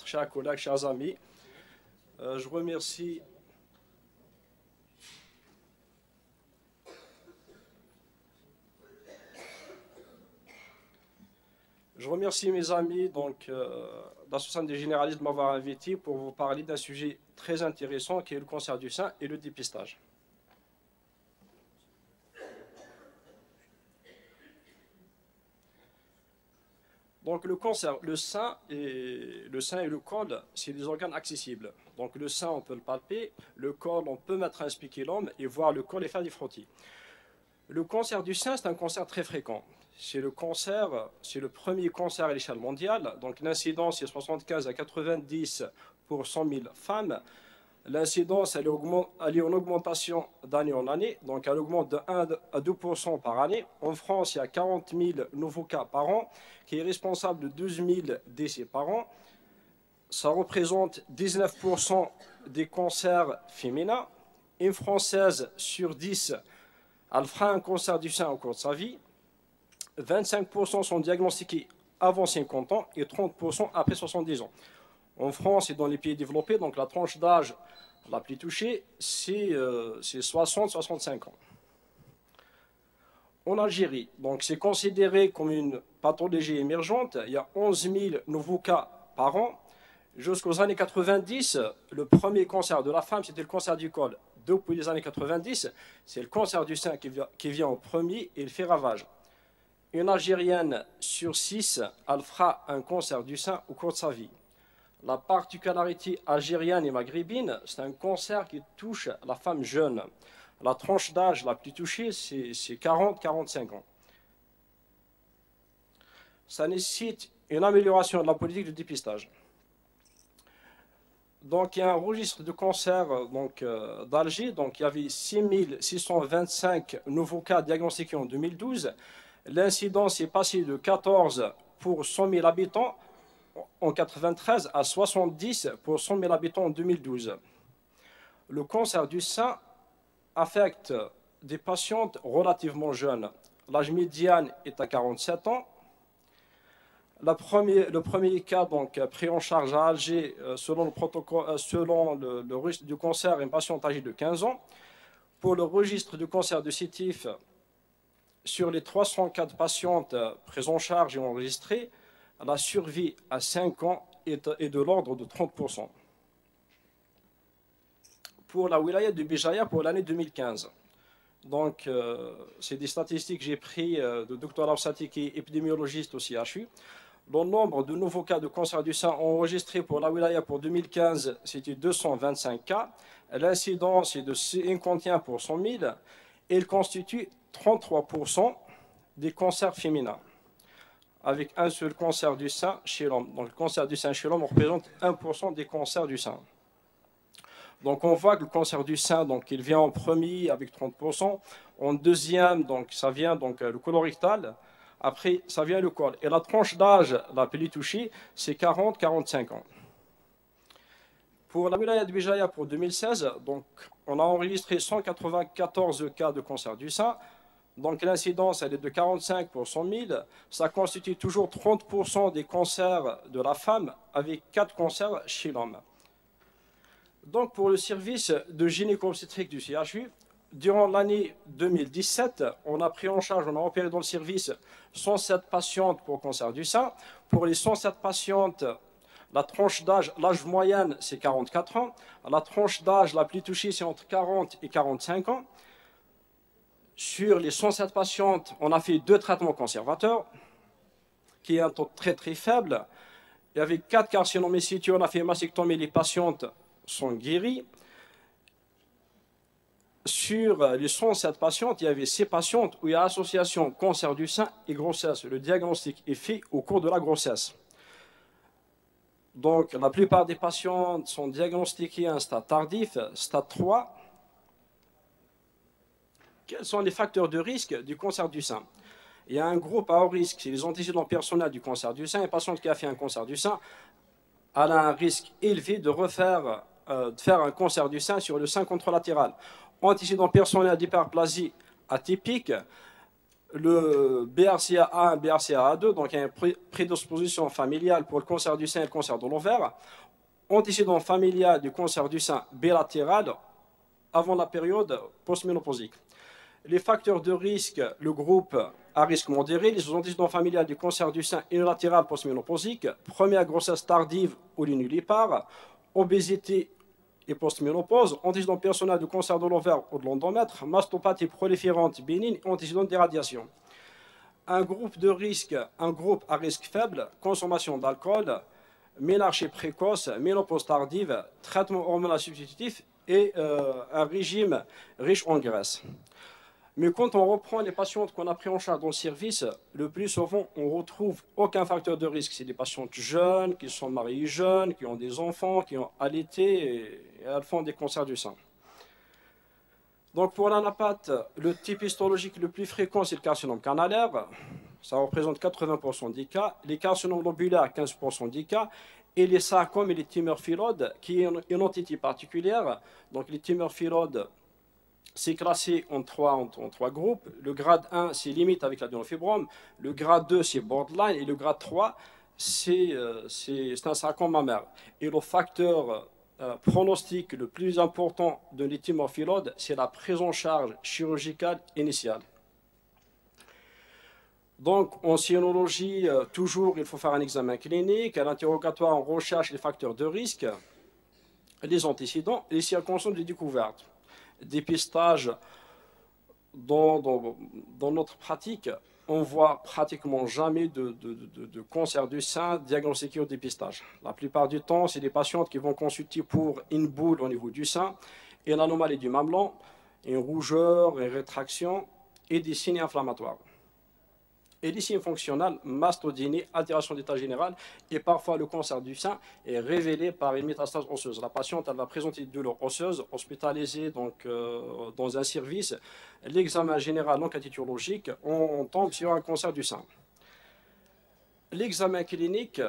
Chers collègues, chers amis, je remercie mes amis de l'Association des généralistes de m'avoir invité pour vous parler d'un sujet très intéressant qui est le cancer du sein et le dépistage. Donc le cancer, le sein et le col, c'est des organes accessibles. Donc le sein, on peut le palper, le col, on peut mettre un spiculum et voir le col et faire des frottis. Le cancer du sein, c'est un cancer très fréquent. C'est le premier cancer à l'échelle mondiale. Donc l'incidence est 75 à 90 pour 100 000 femmes. L'incidence, elle est en augmentation d'année en année, donc elle augmente de 1 à 2% par année. En France, il y a 40 000 nouveaux cas par an, qui est responsable de 12 000 décès par an. Ça représente 19% des cancers féminins. Une Française sur 10, elle fera un cancer du sein au cours de sa vie. 25% sont diagnostiqués avant 50 ans et 30% après 70 ans. En France et dans les pays développés, donc la tranche d'âge la plus touchée, c'est 60-65 ans. En Algérie, donc c'est considéré comme une pathologie émergente. Il y a 11 000 nouveaux cas par an. Jusqu'aux années 90, le premier cancer de la femme, c'était le cancer du col. Depuis les années 90, c'est le cancer du sein qui vient en premier et il fait ravage. Une Algérienne sur 6, elle fera un cancer du sein au cours de sa vie. La particularité algérienne et maghrébine, c'est un cancer qui touche la femme jeune. La tranche d'âge la plus touchée, c'est 40-45 ans. Ça nécessite une amélioration de la politique de dépistage. Donc, il y a un registre de cancer d'Alger. Donc, il y avait 625 nouveaux cas diagnostiqués en 2012. L'incidence est passée de 14 pour 100 000 habitants en 93 à 70 pour 100 000 habitants en 2012. Le cancer du sein affecte des patientes relativement jeunes. L'âge médian est à 47 ans. Le premier cas pris en charge à Alger, selon le registre du cancer, une patiente âgée de 15 ans. Pour le registre du cancer du sétif, sur les 304 patientes prises en charge et enregistrées, la survie à 5 ans est de l'ordre de 30%. Pour la wilaya de Béjaïa pour l'année 2015, donc c'est des statistiques que j'ai prises de Dr Absati, qui est épidémiologiste au CHU. Le nombre de nouveaux cas de cancer du sein enregistrés pour la wilaya pour 2015, c'était 225 cas. L'incidence est de 51 pour 100 000 et il constitue 33% des cancers féminins, avec un seul cancer du sein chez l'homme. Donc le cancer du sein chez l'homme représente 1% des cancers du sein. Donc on voit que le cancer du sein, il vient en premier avec 30%. En deuxième, ça vient le colorectal. Après, ça vient le col. Et la tranche d'âge la plus touchée, c'est 40-45 ans. Pour la wilaya de Béjaïa pour 2016, on a enregistré 194 cas de cancer du sein. Donc l'incidence, elle est de 45 pour 100 000. Ça constitue toujours 30% des cancers de la femme, avec 4 cancers chez l'homme. Donc pour le service de gynéco-obstétrique du CHU, durant l'année 2017, on a pris en charge, on a opéré dans le service 107 patientes pour cancer du sein. Pour les 107 patientes, la tranche d'âge, l'âge moyen, c'est 44 ans. La tranche d'âge la plus touchée, c'est entre 40 et 45 ans. Sur les 107 patientes, on a fait 2 traitements conservateurs, qui est un taux très très faible. Il y avait 4 carcinomes in situ, on a fait une mastectomie, les patientes sont guéries. Sur les 107 patientes, il y avait 6 patientes où il y a association cancer du sein et grossesse. Le diagnostic est fait au cours de la grossesse. Donc, la plupart des patientes sont diagnostiquées à un stade tardif, stade 3. Quels sont les facteurs de risque du cancer du sein? Il y a un groupe à haut risque, c'est les antécédents personnels du cancer du sein. Une patiente qui a fait un cancer du sein, elle a un risque élevé de faire un cancer du sein sur le sein contralatéral. Antécédents personnels d'hyperplasie atypique, le BRCA1 et BRCA2, donc il y a une prédisposition familiale pour le cancer du sein et le cancer de l'ovaire, antécédent familial du cancer du sein bilatéral avant la période postménopausique. Les facteurs de risque, le groupe à risque modéré, les antécédents familiales du cancer du sein unilatéral postménopausique, première grossesse tardive ou l'inulipare, obésité et postménopause, antécédent personnel du cancer de l'ovaire ou de l'endomètre, mastopathie proliférante bénigne et antécédent d'irradiation. Un groupe de risque, un groupe à risque faible, consommation d'alcool, ménarchie précoce, ménopause tardive, traitement hormonal substitutif et un régime riche en graisse. Mais quand on reprend les patientes qu'on a pris en charge dans le service, le plus souvent, on ne retrouve aucun facteur de risque. C'est des patientes jeunes, qui sont mariées jeunes, qui ont des enfants, qui ont allaité et elles font des cancers du sein. Donc pour l'anapathe, le type histologique le plus fréquent, c'est le carcinome canalaire. Ça représente 80% des cas. Les carcinomes lobulaires, 15% des cas. Et les sarcomes et les tumeurs phyloïdes, qui est une entité particulière. Donc les tumeurs phyloïdes, c'est classé en trois groupes. Le grade 1, c'est limite avec l'adénofibrome. Le grade 2, c'est borderline. Et le grade 3, c'est un sarcome mammaire. Et le facteur pronostic le plus important de les tumeurs phyloïdes, c'est la prise en charge chirurgicale initiale. Donc, en sénologie, toujours, il faut faire un examen clinique. À l'interrogatoire, on recherche les facteurs de risque, les antécédents et les circonstances de découverte. Dépistage, dans notre pratique, on voit pratiquement jamais de cancer du sein diagnostiqué au dépistage. La plupart du temps, c'est des patientes qui vont consulter pour une boule au niveau du sein, et une anomalie du mamelon, une rougeur, une rétraction et des signes inflammatoires. Et les signes fonctionnels, mastodénie, altération d'état général, et parfois le cancer du sein est révélé par une métastase osseuse. La patiente, elle va présenter une douleur osseuse, hospitalisée donc, dans un service. L'examen général non catéchologique, on tombe sur un cancer du sein. L'examen clinique,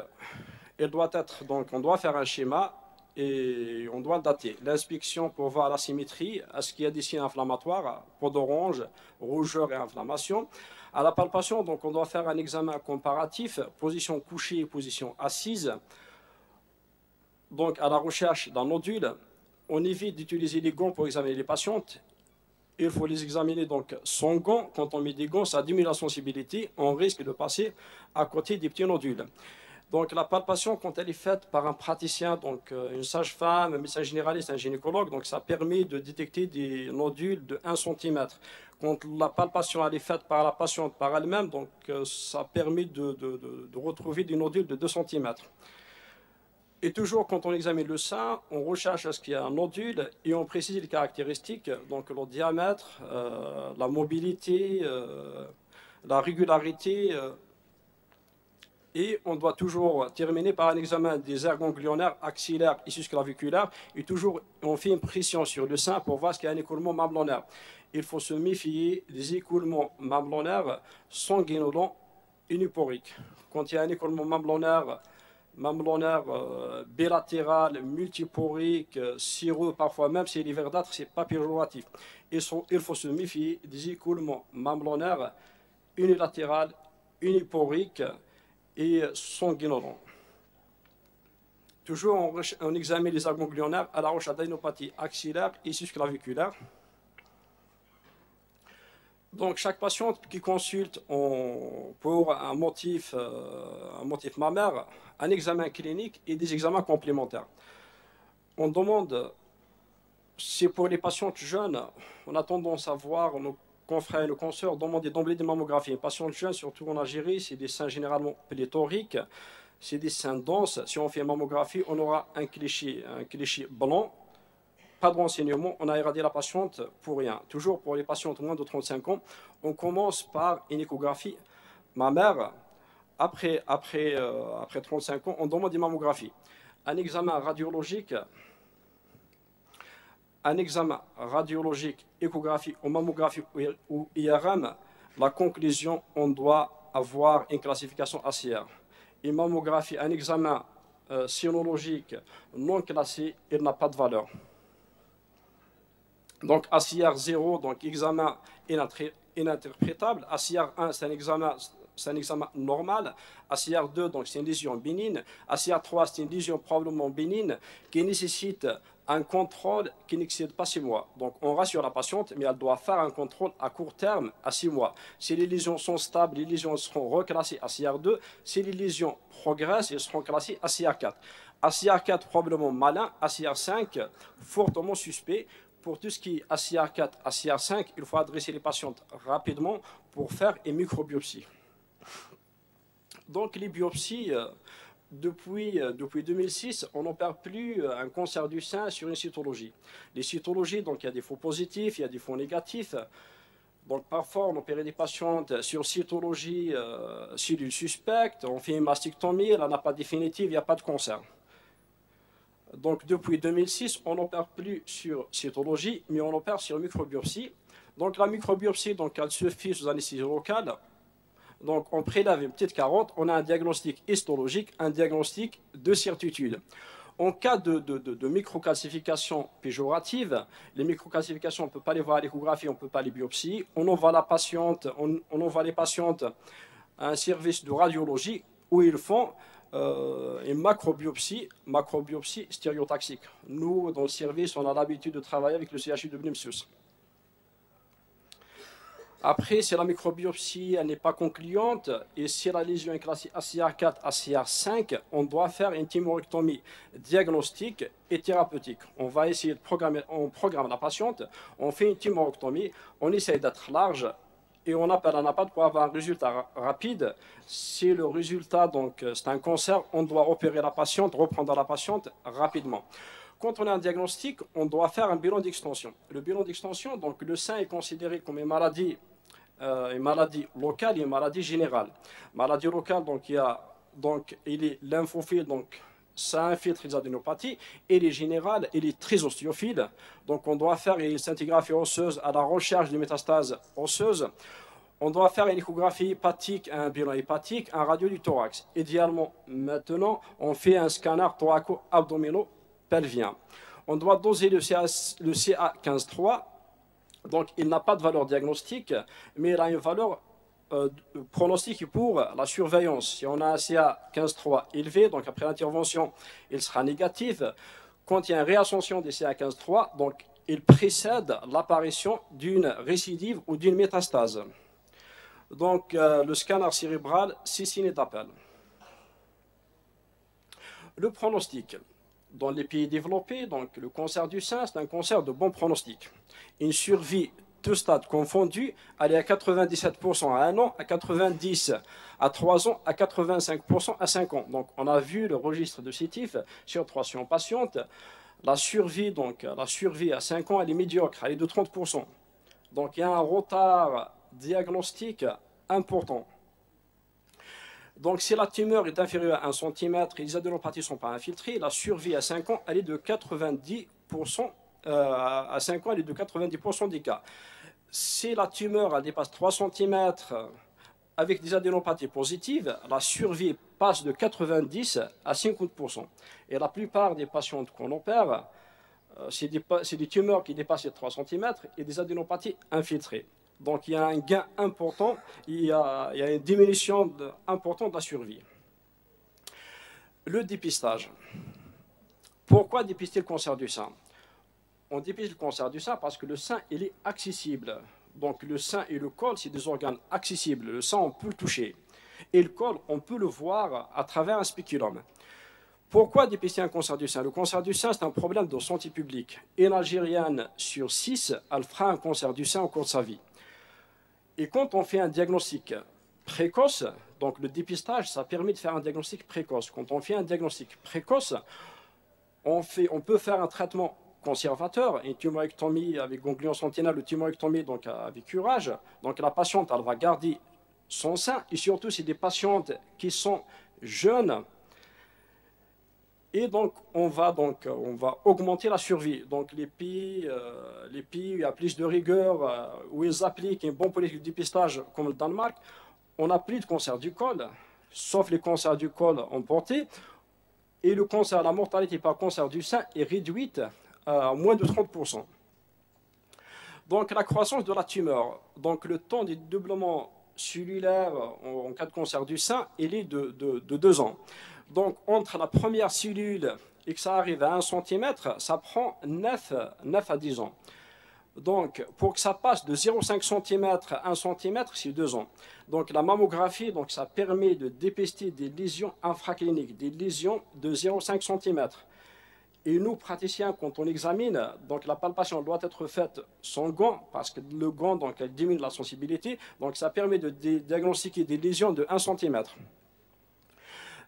on doit faire un schéma et on doit dater. L'inspection pour voir la symétrie, est-ce qu'il y a des signes inflammatoires, peau d'orange, rougeur et inflammation. À la palpation, donc, on doit faire un examen comparatif, position couchée et position assise. Donc, à la recherche d'un nodule, on évite d'utiliser les gants pour examiner les patientes. Il faut les examiner donc sans gants. Quand on met des gants, ça diminue la sensibilité. On risque de passer à côté des petits nodules. Donc, la palpation, quand elle est faite par un praticien, donc une sage-femme, un médecin généraliste, un gynécologue, donc ça permet de détecter des nodules de 1 cm. Quand la palpation elle est faite par la patiente par elle-même, donc ça permet de retrouver des nodules de 2 cm. Et toujours, quand on examine le sein, on recherche est-ce qu'il y a un nodule et on précise les caractéristiques, donc le diamètre, la mobilité, la régularité. Et on doit toujours terminer par un examen des aires ganglionnaires, axillaires et susclaviculaires. Et toujours, on fait une pression sur le sein pour voir s'il y a un écoulement mamelonnaire. Il faut se méfier des écoulements mamelonnaires sanguinolents uniporiques. Quand il y a un écoulement mamelonnaire bilatéral, multiporique, cirrheux, parfois même si il est verdâtre, ce n'est pas péjoratif. Il faut se méfier des écoulements mamelonnaires unilatéral, uniporiques et sanguinolents. Toujours, on examine les aires ganglionnaires à la recherche d'adénopathie axillaire et susclaviculaire. Donc, chaque patiente qui consulte pour un motif mammaire, un examen clinique et des examens complémentaires. On demande, c'est pour les patientes jeunes, on a tendance à voir nos confrères et nos consoeurs demander d'emblée des mammographies. Les patientes jeunes, surtout en Algérie, c'est des seins généralement pléthoriques, c'est des seins denses. Si on fait une mammographie, on aura un cliché blanc. Pas de renseignement, on a irradié la patiente pour rien. Toujours pour les patientes moins de 35 ans, on commence par une échographie mammaire. Après 35 ans, on demande une mammographie. Un examen radiologique, échographie ou mammographie ou IRM, la conclusion, on doit avoir une classification ACR. Une mammographie, un examen sénologique non classé, il n'a pas de valeur. Donc ACR 0, donc examen ininterprétable. ACR1, c'est un examen normal. ACR2, donc c'est une lésion bénigne. ACR3, c'est une lésion probablement bénigne qui nécessite un contrôle qui n'excède pas 6 mois. Donc on rassure la patiente, mais elle doit faire un contrôle à court terme à 6 mois. Si les lésions sont stables, les lésions seront reclassées à ACR2. Si les lésions progressent, elles seront classées à ACR4. ACR4 probablement malin, ACR5 fortement suspect. Pour tout ce qui est ACR4, ACR5, il faut adresser les patientes rapidement pour faire une microbiopsie. Donc les biopsies, depuis 2006, on n'opère plus un cancer du sein sur une cytologie. Les cytologies, donc il y a des faux positifs, il y a des faux négatifs. Donc parfois, on opère des patientes sur cytologie, cellules suspectes, on fait une mastectomie, elle n'a pas définitive, il n'y a pas de cancer. Donc depuis 2006, on n'opère plus sur cytologie, mais on opère sur microbiopsie. Donc la microbiopsie, donc, elle se fait sous anesthésie locale. Donc on prélève une petite carotte, on a un diagnostic histologique, un diagnostic de certitude. En cas de microcalcification péjorative, les microcalcifications, on ne peut pas les voir à l'échographie, on ne peut pas les biopsier. On envoie les patientes à un service de radiologie où ils font une macrobiopsie stéréotaxique. Nous, dans le service, on a l'habitude de travailler avec le CHU de Blimsus. Après, si la microbiopsie n'est pas concluante et si la lésion est classée ACR4, ACR5, on doit faire une thymorectomie diagnostique et thérapeutique. On va essayer de programmer, on programme la patiente, on fait une thymorectomie, on essaye d'être large et on appelle un APAT pour avoir un résultat rapide. Si le résultat, donc, c'est un cancer, on doit opérer la patiente, reprendre la patiente rapidement. Quand on a un diagnostic, on doit faire un bilan d'extension. Le bilan d'extension, donc le sein est considéré comme une maladie locale et une maladie générale. Maladie locale, donc il est lymphophile, donc ça infiltre les adénopathies, et les générales, il est très ostéophile. Donc on doit faire une scintigraphie osseuse à la recherche de métastases osseuses. On doit faire une échographie hépatique, un bilan hépatique, un radio du thorax. Idéalement, maintenant, on fait un scanner thoraco-abdominopelvien. On doit doser le CA15-3. Donc, il n'a pas de valeur diagnostique, mais il a une valeur pronostique pour la surveillance. Si on a un CA15-3 élevé, donc après l'intervention, il sera négatif. Quand il y a une réascension des CA15-3, donc il précède l'apparition d'une récidive ou d'une métastase. Donc, le scanner cérébral, c'est signe d'appel. Le pronostic. Dans les pays développés, donc, le cancer du sein, c'est un cancer de bon pronostic. Une survie, tous stades confondus, elle est à 97% à 1 an, à 90% à 3 ans, à 85% à 5 ans. Donc, on a vu le registre de CETIF sur 300 patientes. La survie à 5 ans, elle est médiocre, elle est de 30%. Donc, il y a un retard diagnostique important. Donc, si la tumeur est inférieure à 1 cm et les adénopathies ne sont pas infiltrées, la survie à 5 ans, elle est de 90%. À 5 ans, elle est de 90% des cas. Si la tumeur elle dépasse 3 cm avec des adénopathies positives, la survie passe de 90 à 50%. Et la plupart des patientes qu'on opère, c'est des tumeurs qui dépassent les 3 cm et des adénopathies infiltrées. Donc il y a un gain important, il y a une diminution importante de la survie. Le dépistage. Pourquoi dépister le cancer du sein? On dépiste le cancer du sein parce que le sein, il est accessible. Donc le sein et le col, c'est des organes accessibles. Le sein, on peut le toucher. Et le col, on peut le voir à travers un spéculum. Pourquoi dépister un cancer du sein? Le cancer du sein, c'est un problème de santé publique. Une Algérienne sur 6, elle fera un cancer du sein au cours de sa vie. Et quand on fait un diagnostic précoce, donc le dépistage, ça permet de faire un diagnostic précoce. Quand on fait un diagnostic précoce, on peut faire un traitement conservateur, une tumorectomie avec ganglion sentinelle ou tumorectomie donc avec curage. Donc la patiente, elle va garder son sein, et surtout, c'est des patientes qui sont jeunes. Et donc, on va augmenter la survie. Donc, les pays où il y a plus de rigueur, où ils appliquent une bonne politique de dépistage, comme le Danemark, on n'a plus de cancer du col, sauf les cancers du col emportés. Et la mortalité par cancer du sein est réduite à moins de 30%. Donc la croissance de la tumeur, donc le temps du doublement cellulaire en cas de cancer du sein, il est de 2 ans. Donc entre la première cellule et que ça arrive à 1 cm, ça prend 9 à 10 ans. Donc, pour que ça passe de 0,5 cm à 1 cm, c'est 2 ans. Donc, la mammographie, donc, ça permet de dépister des lésions infracliniques, des lésions de 0,5 cm. Et nous, praticiens, quand on examine, donc la palpation doit être faite sans gant, parce que le gant, donc, elle diminue la sensibilité. Donc, ça permet de diagnostiquer des lésions de 1 cm.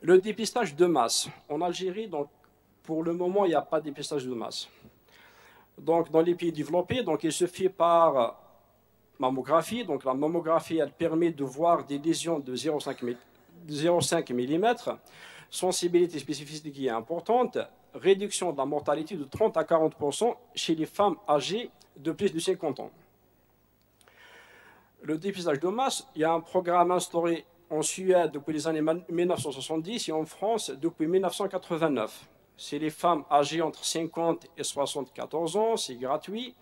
Le dépistage de masse. En Algérie, donc, pour le moment, il n'y a pas de dépistage de masse. Donc, dans les pays développés, donc, il se fait par mammographie. Donc, la mammographie, elle permet de voir des lésions de 0,5 mm. Sensibilité spécificité qui est importante. Réduction de la mortalité de 30 à 40% chez les femmes âgées de plus de 50 ans. Le dépistage de masse, il y a un programme instauré en Suède depuis les années 1970 et en France depuis 1989. C'est les femmes âgées entre 50 et 74 ans, c'est gratuit.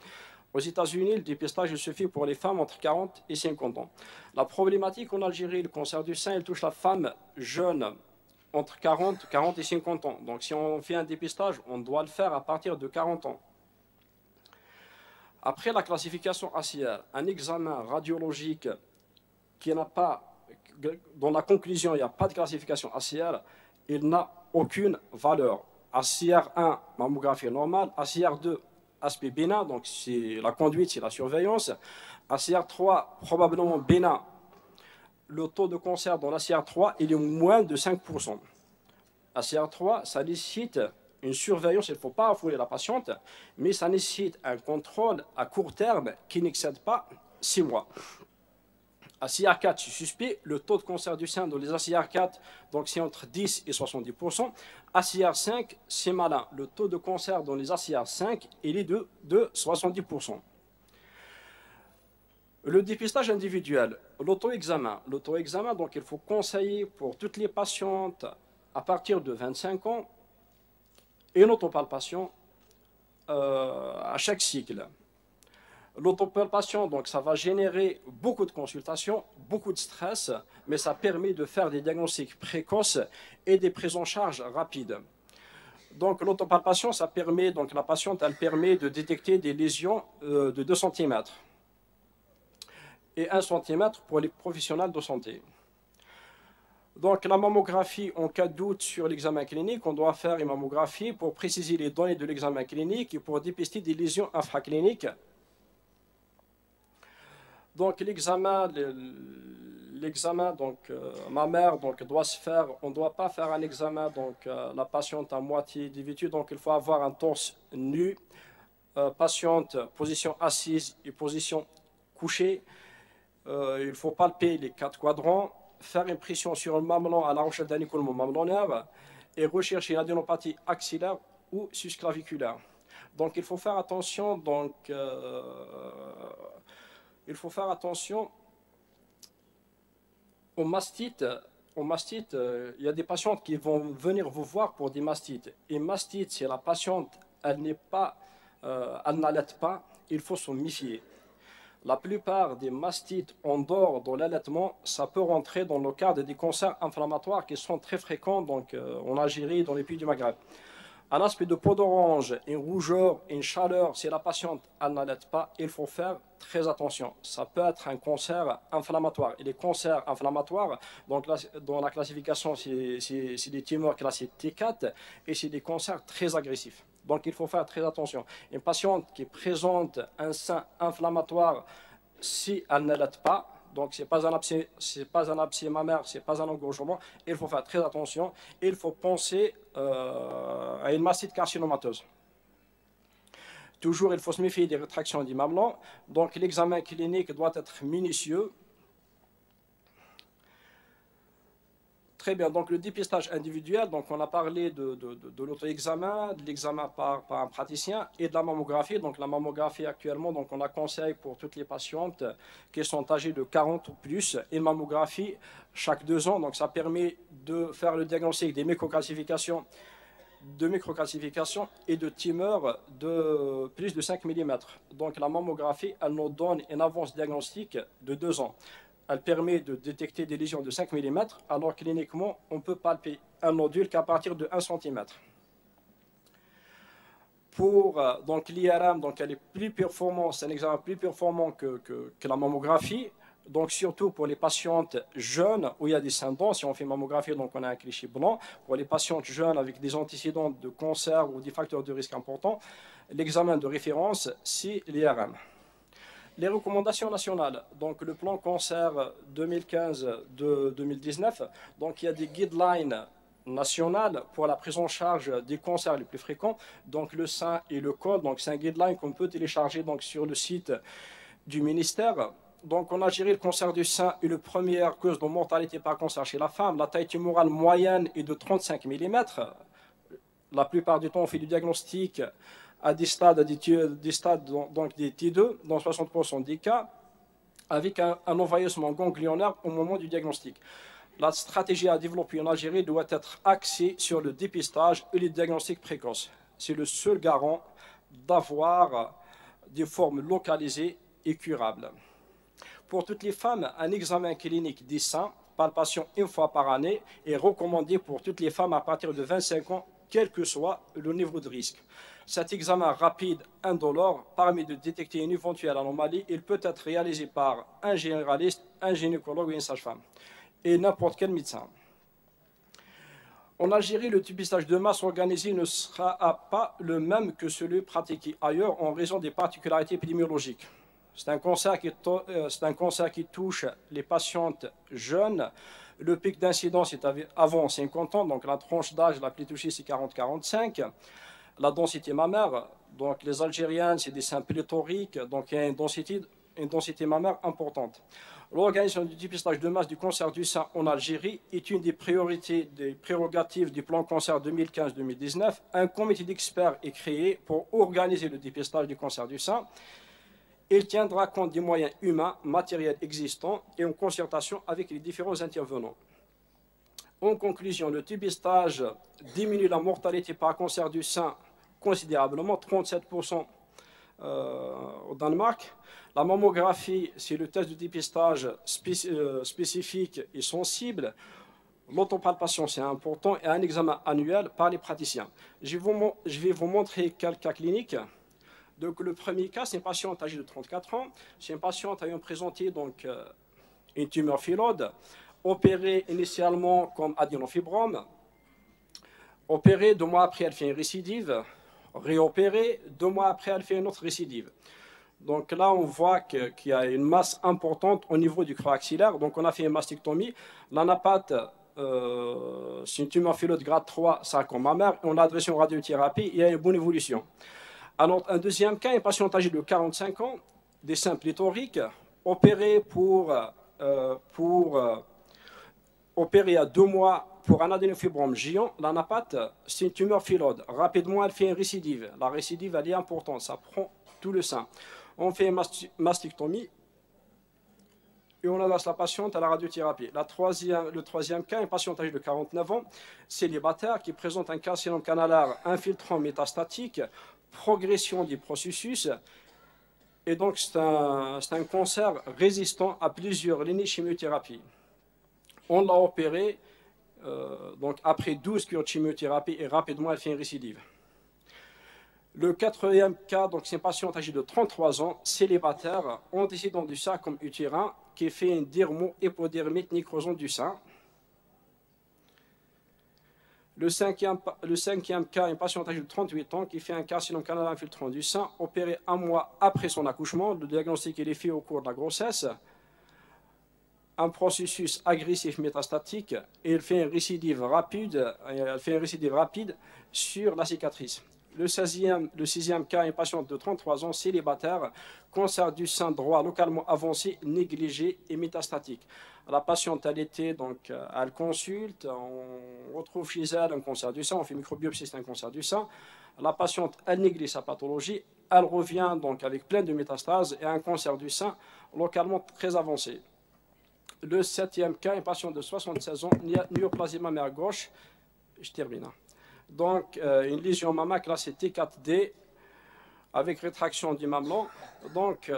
Aux États-Unis, le dépistage se fait pour les femmes entre 40 et 50 ans. La problématique en Algérie, le cancer du sein, il touche la femme jeune, entre 40 et 50 ans. Donc si on fait un dépistage, on doit le faire à partir de 40 ans. Après la classification ACR, un examen radiologique qui n'a pas, dans la conclusion, il n'y a pas de classification ACR, il n'a aucune valeur. ACR1, mammographie normale. ACR2, aspect bénin, donc c'est la conduite, c'est la surveillance. ACR3, probablement bénin. Le taux de cancer dans l'ACR3, il est moins de 5%. ACR3, ça nécessite une surveillance, il ne faut pas affouler la patiente, mais ça nécessite un contrôle à court terme qui n'excède pas 6 mois. ACR4, c'est suspect. Le taux de cancer du sein dans les ACR4, donc c'est entre 10 et 70%. ACR5, c'est malin. Le taux de cancer dans les ACR5, il est de 70%. Le dépistage individuel, l'auto-examen. L'auto-examen, donc il faut conseiller pour toutes les patientes à partir de 25 ans et une autopalpation à chaque cycle. L'autopalpation, donc ça va générer beaucoup de consultations, beaucoup de stress, mais ça permet de faire des diagnostics précoces et des prises en charge rapides. Donc l'autopalpation, ça permet, donc la patiente, elle permet de détecter des lésions de 2 cm et 1 cm pour les professionnels de santé. Donc la mammographie, en cas de doute sur l'examen clinique, on doit faire une mammographie pour préciser les données de l'examen clinique et pour dépister des lésions infracliniques. Donc l'examen, donc mammaire, donc doit se faire. On ne doit pas faire un examen, donc la patiente à moitié dévêtue, donc il faut avoir un torse nu, patiente position assise et position couchée. Il faut palper les 4 quadrants, faire une pression sur le mamelon à la recherche d'un écoulement mamelonnaire et rechercher l'adénopathie axillaire ou susclaviculaire. Donc il faut faire attention, donc il faut faire attention aux mastites. Aux mastites, il y a des patientes qui vont venir vous voir pour des mastites. Et mastite, si la patiente, elle n'allait pas, il faut se méfier. La plupart des mastites en dehors de l'allaitement, ça peut rentrer dans le cadre des cancers inflammatoires qui sont très fréquents donc, en Algérie et dans les pays du Maghreb. Un aspect de peau d'orange, une rougeur, une chaleur, si la patiente n'allait pas, il faut faire très attention. Ça peut être un cancer inflammatoire. Et les cancers inflammatoires, donc là, dans la classification, c'est des tumeurs classées T4 et c'est des cancers très agressifs. Donc il faut faire très attention. Une patiente qui présente un sein inflammatoire, si elle n'allait pas, donc ce n'est pas un abcès mammaire, ce n'est pas un engorgement, il faut faire très attention. Il faut penser à une mastite carcinomateuse. Toujours, il faut se méfier des rétractions du mamelon. Donc l'examen clinique doit être minutieux. Très bien, donc le dépistage individuel, donc on a parlé de l'auto-examen, de l'examen par un praticien et de la mammographie. Donc la mammographie actuellement, donc on la conseille pour toutes les patientes qui sont âgées de 40 ou plus, une mammographie chaque 2 ans. Donc ça permet de faire le diagnostic des microcalcifications de microcalcification et de tumeurs de plus de 5 mm. Donc la mammographie, elle nous donne une avance diagnostique de 2 ans. Elle permet de détecter des lésions de 5 mm, alors cliniquement, on peut palper un nodule qu'à partir de 1 cm. Pour donc l'IRM, donc elle est plus performante, c'est un examen plus performant que la mammographie. Donc surtout pour les patientes jeunes où il y a des symptômes, si on fait mammographie, donc on a un cliché blanc. Pour les patientes jeunes avec des antécédents de cancer ou des facteurs de risque importants, l'examen de référence, c'est l'IRM. Les recommandations nationales, donc le plan cancer 2015-2019, donc il y a des guidelines nationales pour la prise en charge des cancers les plus fréquents, donc le sein et le col. Donc c'est un guideline qu'on peut télécharger donc sur le site du ministère. Donc en Algérie, le cancer du sein est la première cause de mortalité par cancer chez la femme. La taille tumorale moyenne est de 35 mm. La plupart du temps, on fait du diagnostic à des stades donc des T2, dans 60% des cas, avec un envahissement ganglionnaire au moment du diagnostic. La stratégie à développer en Algérie doit être axée sur le dépistage et le diagnostic précoce. C'est le seul garant d'avoir des formes localisées et curables. Pour toutes les femmes, un examen clinique des seins, palpation une fois par année, est recommandé pour toutes les femmes à partir de 25 ans, quel que soit le niveau de risque. Cet examen rapide, indolore, permet de détecter une éventuelle anomalie. Il peut être réalisé par un généraliste, un gynécologue ou une sage-femme, et n'importe quel médecin. En Algérie, le dépistage de masse organisé ne sera pas le même que celui pratiqué ailleurs en raison des particularités épidémiologiques. C'est un cancer qui touche les patientes jeunes. Le pic d'incidence est avant 50 ans, donc la tranche d'âge la plus touchée, c'est 40-45. La densité mammaire, donc les Algériennes, c'est des seins pléthoriques, donc il y a une densité mammaire importante. L'organisation du dépistage de masse du cancer du sein en Algérie est une des priorités, des prérogatives du plan cancer 2015-2019. Un comité d'experts est créé pour organiser le dépistage du cancer du sein. Il tiendra compte des moyens humains, matériels existants et en concertation avec les différents intervenants. En conclusion, le dépistage diminue la mortalité par cancer du sein considérablement, 37% au Danemark. La mammographie, c'est le test de dépistage spécifique et sensible. L'autopalpation, c'est important, et un examen annuel par les praticiens. Je vais vous montrer quelques cas cliniques. Donc, le premier cas, c'est une patiente âgée de 34 ans. C'est une patiente ayant présenté donc, une tumeur phylode, opérée initialement comme adénofibrome. Opérée, 2 mois après, elle fait une récidive. Réopérée, 2 mois après, elle fait une autre récidive. Donc là, on voit qu'il y a une masse importante au niveau du creux axillaire. Donc, on a fait une mastectomie. L'anapathe, c'est une tumeur phylode grade 3, sarcome mammaire. On a adressé une radiothérapie. Il y a une bonne évolution. Alors, un deuxième cas, une patiente âgée de 45 ans, des seins pléthoriques, opérée opérée à 2 mois pour un adénofibrome géant. L'anapathe, c'est une tumeur phylode. Rapidement, elle fait une récidive. La récidive, elle est importante, ça prend tout le sein. On fait une mastectomie et on adresse la patiente à la radiothérapie. Le troisième cas, une patiente âgée de 49 ans, célibataire, qui présente un carcinome canalaire infiltrant métastatique, progression du processus, et donc c'est un cancer résistant à plusieurs lignées de chimiothérapie. On l'a opéré donc après 12 cures de chimiothérapie et rapidement elle fait une récidive. Le quatrième cas, c'est une patiente âgée de 33 ans, célibataire, antécédent du sarcome utérin, qui fait une dermo-hypodermite nécrosante du sein. Le cinquième cas, une patiente âgée de 38 ans qui fait un carcinome canalaire infiltrant du sein, opéré 1 mois après son accouchement. Le diagnostic est fait au cours de la grossesse. Un processus agressif métastatique et elle fait une récidive rapide sur la cicatrice. Le sixième cas, une patiente de 33 ans, célibataire, cancer du sein droit localement avancé, négligé et métastatique. La patiente, elle consulte, on retrouve chez elle un cancer du sein, on fait microbiopsie, c'est un cancer du sein. La patiente, elle néglige sa pathologie, elle revient donc avec plein de métastases et un cancer du sein localement très avancé. Le septième cas, une patiente de 76 ans, néoplasie mammaire gauche, je termine. Donc, une lésion mamma classée T4D avec rétraction du mamelon. Donc,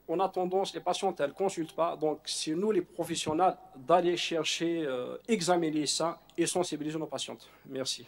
on a tendance, les patientes, elles ne consultent pas. Donc, c'est nous, les professionnels, d'aller chercher, examiner ça et sensibiliser nos patientes. Merci.